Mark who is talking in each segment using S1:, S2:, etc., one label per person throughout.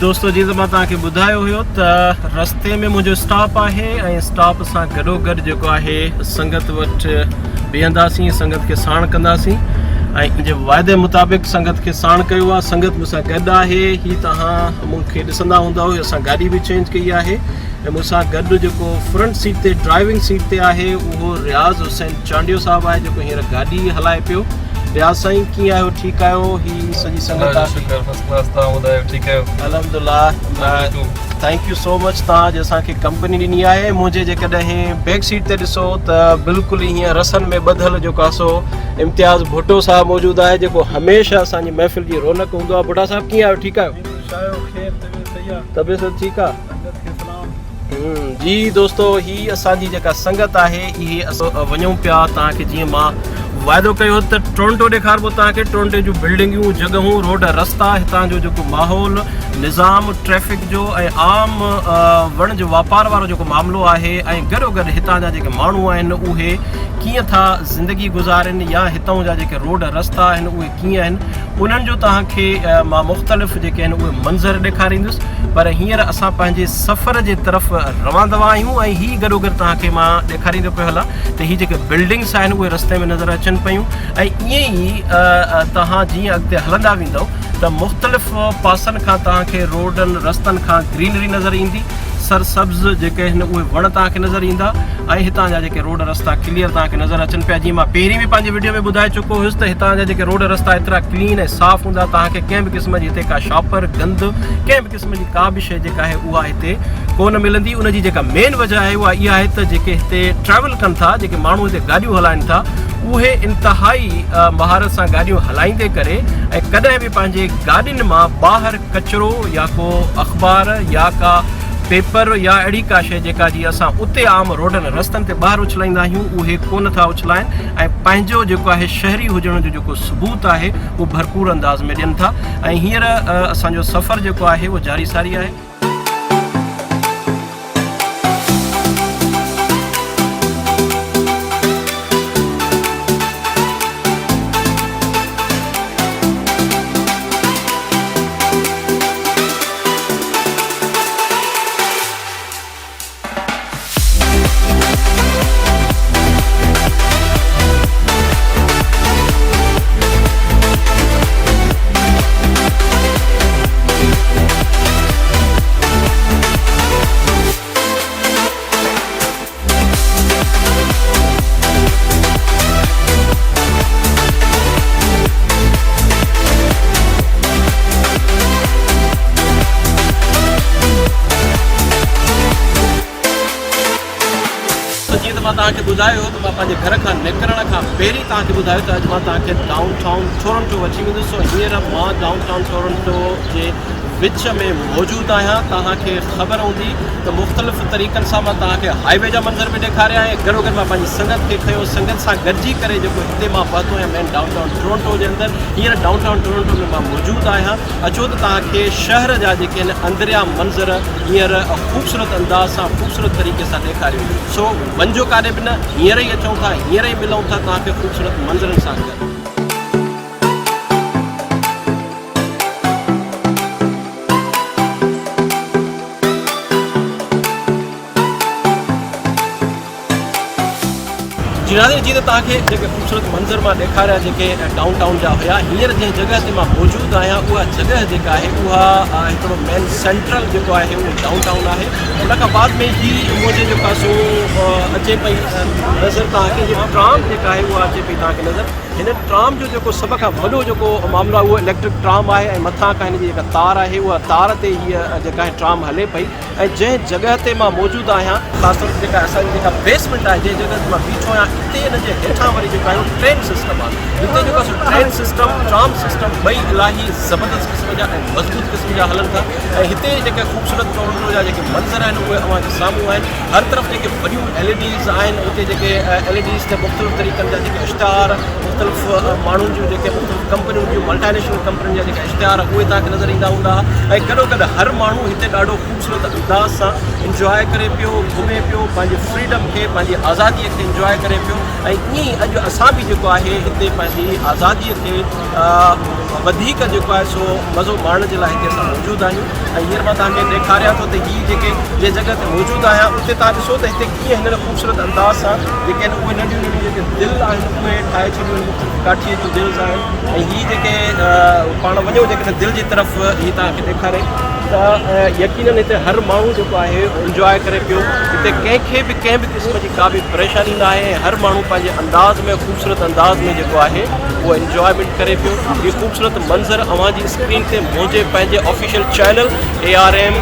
S1: दोस्तों जी मां तव्हांखे ॿुधायो हुयो त रस्ते में मुंहिंजो स्टॉप आहे ऐं स्टॉप सां गॾोगॾु जेको आहे संगत वटि बीहंदासीं, संगत खे साण कंदासीं ऐं मुंहिंजे वाइदे मुताबिक़ संगत खे साण कयो आहे। संगत मूंसां गॾु आहे। हीअ तव्हां मूंखे ॾिसंदा हूंदव, असां गाॾी बि चेंज कई आहे ऐं मूंसां गॾु जेको फ्रंट सीट ते ड्राइविंग सीट ते आहे उहो रियाज़ हुसैन चांडियो साहिबु आहे, जेको हींअर गाॾी हलाए पियो। रियाज़ साईं कीअं आहियो? ठीकु आहियो? ही सॼी संगत अल्हम्दुलिल्लाह, थैंक यू सो मच। तव्हां अॼु असांखे कंपनी ॾिनी आहे। मुंहिंजे जेकॾहिं बैक सीट ते ॾिसो त बिल्कुलु हीअं रसनि में ॿधल जेको आहे सो इम्तियाज़ भुट्टो साहिबु मौजूदु आहे, जेको हमेशह असांजी महफ़िल जी रौनक हूंदो आहे। भुट्टा साहिबु कीअं आहियो? ठीकु आहियो? तबियत सभु ठीकु आहे? जी दोस्तो, ही असांजी जेका संगत आहे इहे असां वञूं पिया। तव्हांखे जीअं मां वाइदो कयो त टोरंटो ॾेखारिबो तव्हांखे। टोरंटो जूं बिल्डिंगूं, जॻहूं, रोड, रस्ता, हितां जो जेको माहौल, निज़ाम ट्रैफ़िक जो ऐं आम वण जो वापार वारो जेको मामिलो आहे ऐं गॾोगॾु हितां जा जेके माण्हू आहिनि उहे कीअं था ज़िंदगी गुज़ारनि या हितां जा जेके रोड रस्ता आहिनि उहे कीअं आहिनि, उन्हनि जो तव्हांखे मां मुख़्तलिफ़ जेके आहिनि उहे मंज़र ॾेखारींदुसि। पर हींअर असां पंहिंजे सफ़र जे तरफ़ रवां दवा आहियूं ऐं हीअ गॾोगॾु तव्हांखे मां ॾेखारींदो पियो हलां त हीअ जेके बिल्डिंग्स आहिनि उहे रस्ते में नज़र अचनि पियूं ऐं ईअं ई तव्हां जीअं अॻिते हलंदा वेंदव त मुख़्तलिफ़ पासनि खां तव्हांखे रोडनि रस्तनि खां ग्रीनरी नज़र ईंदी, सरसब्ज़ जेके आहिनि उहे वण तव्हांखे नज़र ईंदा ऐं हितां जा जेके रोड रस्ता क्लियर तव्हांखे नज़र अचनि पिया। जीअं मां पहिरीं बि पंहिंजे वीडियो में ॿुधाए चुको हुयुसि त हितां जा जेके रोड रस्ता एतिरा क्लीन ऐं साफ़ हूंदा, तव्हांखे कंहिं बि क़िस्म जी हिते का शॉपर, गंद, कंहिं बि क़िस्म जी का बि शइ जेका आहे उहा हिते कोन मिलंदी। उनजी जेका मेन वजह आहे उहा इहा आहे त जेके हिते ट्रैवल कनि था, जेके माण्हू हिते गाॾियूं हलाइनि था, उहे इंतिहाई महारत सां गाॾियूं हलाईंदे करे ऐं कॾहिं बि पंहिंजे गाॾियुनि मां ॿाहिरि कचिरो या को अख़बार या का पेपर या अहिड़ी का शइ जेका जी असां उते आम रोडनि रस्तनि ते ॿाहिरि उछलाईंदा आहियूं उहे कोन था उछलाइनि ऐं पंहिंजो जेको आहे शहरी हुजण जो जेको सबूत आहे उहो भरपूर अंदाज़ में ॾियनि था। ऐं हींअर असांजो सफ़र जेको आहे उहो जारी सारी आहे। तव्हांखे ॿुधायो त मां पंहिंजे घर खां निकिरण खां पहिरीं तव्हांखे ॿुधायो त अॼु मां तव्हांखे डाउन टाउन टोरंटो अची वेंदुसि। हींअर मां डाउन टाउन टोरंटो जे विच में मौजूदु आहियां। तव्हांखे ख़बर हूंदी त मुख़्तलिफ़ तरीक़नि सां मां तव्हांखे हाईवे जा मंज़र बि ॾेखारिया ऐं गॾोगॾु मां पंहिंजी संगत खे खयो, संगत सां गॾिजी करे जेको हिते मां पहुतो आहियां मेन डाउन टाउन टोरंटो जे अंदरि। हींअर डाउन टाउन टोरंटो में मां मौजूदु आहियां। अचो त तव्हांखे शहर जा जेके आहिनि अंदरिया मंज़र हींअर ख़ूबसूरत अंदाज़ सां ख़ूबसूरत तरीक़े सां ॾेखारियूं। सो वञिजो काॾे बि न, हींअर ई अचूं था, हींअर ई मिलूं था तव्हांखे ख़ूबसूरत मंज़रनि सां गॾु। जीनाज़े जी त तव्हांखे जेके ख़ूबसूरत मंज़र मां ॾेखारिया जेके डाउन टाउन जा हुया, हींअर जंहिं जॻह ते मां मौजूदु आहियां उहा जॻह जेका आहे उहा हिकिड़ो मेन सेंट्रल जेको आहे उहो डाउन टाउन आहे। उन खां बाद में ही मुंहिंजे जेका सो अचे पई नज़र तव्हांखे ट्राम जेका आहे उहा अचे पई तव्हांखे नज़र। हिन ट्राम जो जेको सभ खां वॾो जेको मामिलो आहे उहो इलेक्ट्रिक ट्राम आहे ऐं मथां खां हिन जी जेका तार आहे उहा तार ते हीअ जेका आहे ट्राम हले पई। ऐं जंहिं जॻह ते मां मौजूदु आहियां, ख़ासि तौर ते जेका असांजी जेका बेसमेंट आहे, जंहिं जॻह ते मां बीठो आहियां, हिते हिन जे हेठां वरी जेको आहे ट्रेन सिस्टम आहे। हिते जेको आहे ट्रेन सिस्टम, ट्राम सिस्टम ॿई इलाही ज़बरदस्त क़िस्म जा ऐं मज़बूत क़िस्म जा हलनि था। ऐं हिते जेके ख़ूबसूरत टोरंटो जा जेके मंज़र आहिनि उहे अव्हांजे साम्हूं आहिनि। हर तरफ़ जेके वॾियूं LEDs आहिनि, उते जेके LEDs ते मुख़्तलिफ़ तरीक़नि जा जेके इश्तिहार, मुख़्तलिफ़ माण्हुनि जूं जेके मुख़्तलिफ़ कंपनियुनि जूं मल्टीनेशनल कंपनियुनि जा जेके इश्तिहार उहे तव्हांखे नज़र ईंदा हूंदा। ऐं गॾोगॾु हर माण्हू हिते ॾाढो ख़ूबसूरत अंदाज़ सां इंजॉय करे पियो, घुमे पियो, पंहिंजे फ्रीडम खे, पंहिंजी आज़ादीअ खे इंजॉय करे पियो। ऐं ईअं ई अॼु असां बि जेको आहे हिते पंहिंजी आज़ादीअ खे वधीक जेको आहे सो मज़ो माणण जे लाइ हिते असां मौजूदु आहियूं। ऐं हींअर मां तव्हांखे ॾेखारियां थो त हीअ जेके जे जॻह ते मौजूदु आहियां उते तव्हां ॾिसो त हिते कीअं हिन ख़ूबसूरत अंदाज़ सां जेके आहिनि उहे नंढियूं नंढियूं जेके दिलि आहिनि उहे ठाहे छॾियूं आहिनि, काठीअ जूं दिलि आहिनि। ऐं हीअ जेके पाण वञो जेके दिलि जी तरफ़ हीअ तव्हांखे ॾेखारे त यकीनन हिते हर माण्हू जेको आहे इंजॉय करे पियो। हिते कंहिंखे बि कंहिं बि क़िस्म जी का बि परेशानी न आहे। हर माण्हू पंहिंजे अंदाज़ में ख़ूबसूरत अंदाज़ में जेको आहे उहो इंजॉयमेंट करे पियो। इहे ख़ूबसूरत मंज़र अव्हांजी स्क्रीन ते मुंहिंजे पंहिंजे ऑफिशियल चैनल ARM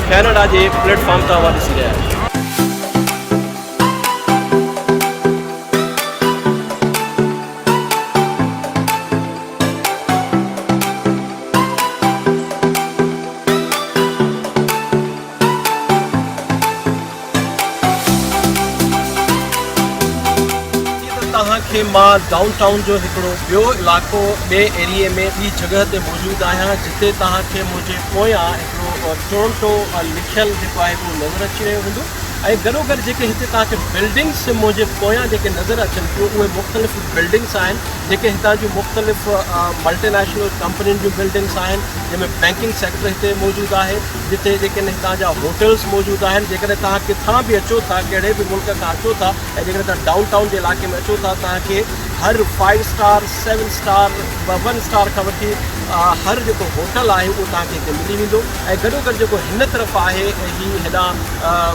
S1: कैनेडा जे प्लेटफॉर्म तां अव्हां ॾिसी रहिया आहियो। तव्हांखे मां डाउन टाउन जो हिकिड़ो ॿियो इलाइक़ो ॿिए एरिए में ॿी जॻह ते मौजूदु आहियां जिते तव्हांखे मुंहिंजे पोयां हिकिड़ो टोरंटो लिखियलु जेको आहे उहो नज़र अची रहियो हूंदो। ऐं गॾोगॾु जेके हिते तव्हांखे बिल्डिंग्स मुंहिंजे पोयां जेके नज़र अचनि पियूं उहे मुख़्तलिफ़ बिल्डिंग्स आहिनि जेके हितां जूं मुख़्तलिफ़ मल्टीनेशनल कंपनियुनि जूं बिल्डिंग्स आहिनि, जंहिंमें बैंकिंग सेक्टर हिते मौजूदु आहे, जिते जेके हितां जा होटल्स मौजूदु आहिनि। जेकॾहिं तव्हां किथां बि अचो था, कहिड़े बि मुल्क खां अचो था ऐं जेकॾहिं तव्हां डाउन टाउन जे इलाइक़े में अचो था, तव्हांखे हर 5 स्टार 7 स्टार 1 स्टार खां वठी हर जेको होटल आहे उहो तव्हांखे हिते मिली वेंदो। ऐं गॾोगॾु जेको हिन तरफ़ आहे हीअ हेॾां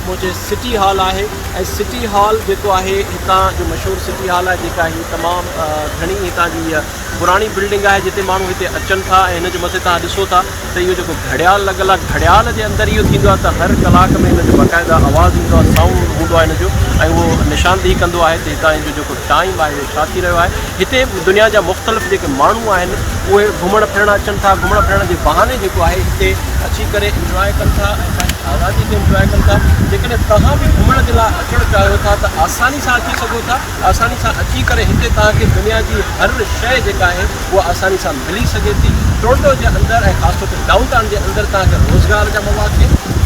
S1: मुंहिंजे सिटी हॉल आहे। ऐं सिटी हॉल जेको आहे हितां जो मशहूरु सिटी हॉल आहे जेका हीअ तमामु घणी हितां जी पुराणी बिल्डिंग आहे जिते माण्हू हिते अचनि था। ऐं हिन जे मथे तव्हां ॾिसो था त इहो जेको घड़ियाल लॻल आहे, घड़ियाल जे अंदरि इहो थींदो आहे त हर कलाक में हिन जो बाक़ाइदा आवाज़ु ईंदो आहे, साउंड हूंदो आहे हिन जो, ऐं उहो निशानदेही कंदो आहे त हितां जो जेको टाइम आहे उहो छा थी रहियो आहे। हिते दुनिया जा मुख़्तलिफ़ जेके माण्हू आहिनि उहे घुमण फिरण अचनि था, घुमण फिरण जे बहाने जेको आहे हिते अची करे इंजॉय कनि था ऐं पंहिंजी आज़ादी खे इंजॉय कनि था। जेकॾहिं तव्हां बि घुमण जे लाइ अचणु चाहियो था त आसानी सां अची सघो था। आसानी सां अची करे हिते तव्हांखे दुनिया जी हर शइ जेका आहे उहा आसानी सां मिली सघे थी। टोरंटो जे अंदरि ऐं ख़ासि तौर ते डाउन टाउन जे अंदरि तव्हांखे रोज़गार जा मौक़ा,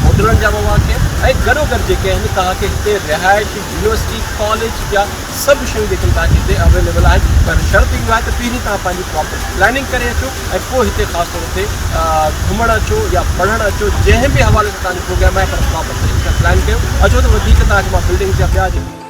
S1: होटलनि जा मौक़ा ऐं गॾोगॾु जेके आहिनि तव्हांखे हिते रिहाइश, यूनिवर्सिटी, कॉलेज जा सभु शयूं जेके तव्हांखे हिते अवेलेबल आहिनि। पर शर्त इहा आहे त पहिरीं तव्हां पंहिंजी प्रॉपर प्लानिंग करे अचो ऐं पोइ हिते ख़ासि तौर ते घुमणु अचो या पढ़णु अचो, जंहिं बि हवाले सां तव्हांजो प्रोग्राम आहे पर प्रॉपर तरीक़े सां प्लान कयो। अचो त वधीक तव्हांखे मां बिल्डिंग्स जा ॿिया जेके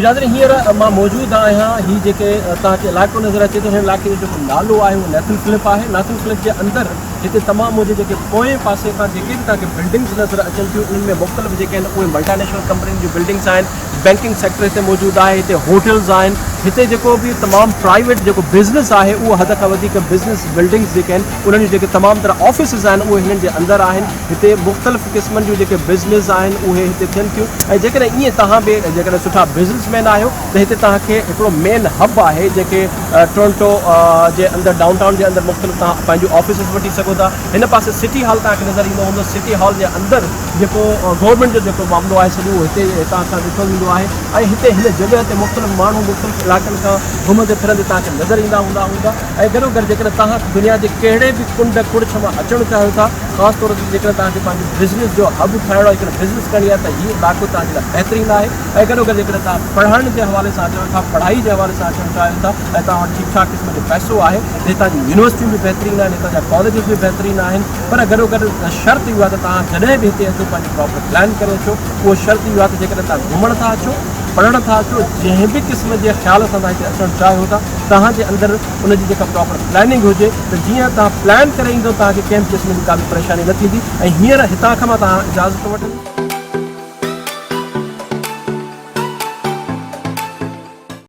S1: नाज़रीन हींअर मां मौजूदु आहियां। हीअ जेके तव्हांखे इलाइक़ो नज़र अचे थो, हिन इलाइक़े जो जेको नालो आहे उहो नेथन क्लिफ आहे। नेथन क्लिफ जे अंदरि हिते तमामु मुंहिंजे जेके पोएं पासे खां जेके बि तव्हांखे बिल्डिंग्स नज़र अचनि थियूं उन्हनि में मुख़्तलिफ़ जेके आहिनि उहे मल्टीनेशनल कंपनियुनि जूं बिल्डिंग्स आहिनि, बैंकिंग सेक्टर हिते मौजूदु आहे, हिते होटल्स आहिनि, हिते जेको बि तमामु प्राइवेट जेको बिज़नेस आहे उहो हद खां वधीक बिज़नेस बिल्डिंग्स जेके आहिनि उन्हनि जूं जेके तमामु तरह ऑफिसिस आहिनि उहे हिननि जे अंदरि आहिनि। हिते मुख़्तलिफ़ क़िस्मनि जूं जेके बिज़नेस आहिनि उहे हिते थियनि थियूं। ऐं जेकॾहिं ईअं तव्हां बि जेकॾहिं सुठा बिज़नेसमैन आहियो त हिते तव्हांखे हिकिड़ो मेन हब आहे जेके टोरंटो जे अंदरि डाउन टाउन जे अंदरि मुख़्तलिफ़ तव्हां पंहिंजूं ऑफिसिस वठी सघो था। हिन पासे सिटी हॉल तव्हांखे नज़र ईंदो हूंदो। सिटी हॉल जे अंदरि जेको गवर्नमेंट जो जेको मामिलो आहे सॼो हिते हितां खां ॾिठो वेंदो आहे। ऐं हिते हिन जॻह ते मुख़्तलिफ़ माण्हू मुख़्तलिफ़ इलाइक़नि खां घुमंदे फिरंदे तव्हांखे नज़र ईंदा हूंदा। ऐं गॾोगॾु जेकॾहिं तव्हां दुनिया जे कहिड़े बि कुंड कुड़िछ मां अचणु चाहियो था, ख़ासि तौर ते जेकॾहिं तव्हांखे पंहिंजो बिज़नेस जो हब ठाहिणो आहे, हिकिड़ो बिज़नेस करणी आहे त हीउ इलाइक़ो तव्हांजे लाइ बहितरीनु आहे। ऐं गॾोगॾु जेकॾहिं तव्हां पढ़ण जे हवाले सां अचो था, पढ़ाई जे हवाले सां अचणु चाहियो था ऐं तव्हां वटि ठीकु ठाक क़िस्म जो पैसो आहे, हितां जी यूनिवर्सिटियूं बि बहितरीनु आहिनि, हितां जा कॉलेजिस बि बहितरीनु आहिनि। पर गॾोगॾु शर्त इहा आहे त तव्हां जॾहिं बि हिते अचो पंहिंजो प्रॉपर प्लान करे अचो। उहो शर्त इहा आहे त जेकॾहिं तव्हां घुमण था अचो पढ़ण था अचो, जंहिं बि क़िस्म जे ख़्याल सां तव्हां हिते अचणु चाहियो था, तव्हांजे अंदरि उनजी जेका प्रॉपर प्लानिंग हुजे त जीअं तव्हां प्लान करे ईंदो तव्हांखे कंहिं क़िस्म जी का बि परेशानी न थींदी। ऐं हींअर हितां खां मां तव्हां इजाज़त वठंदी।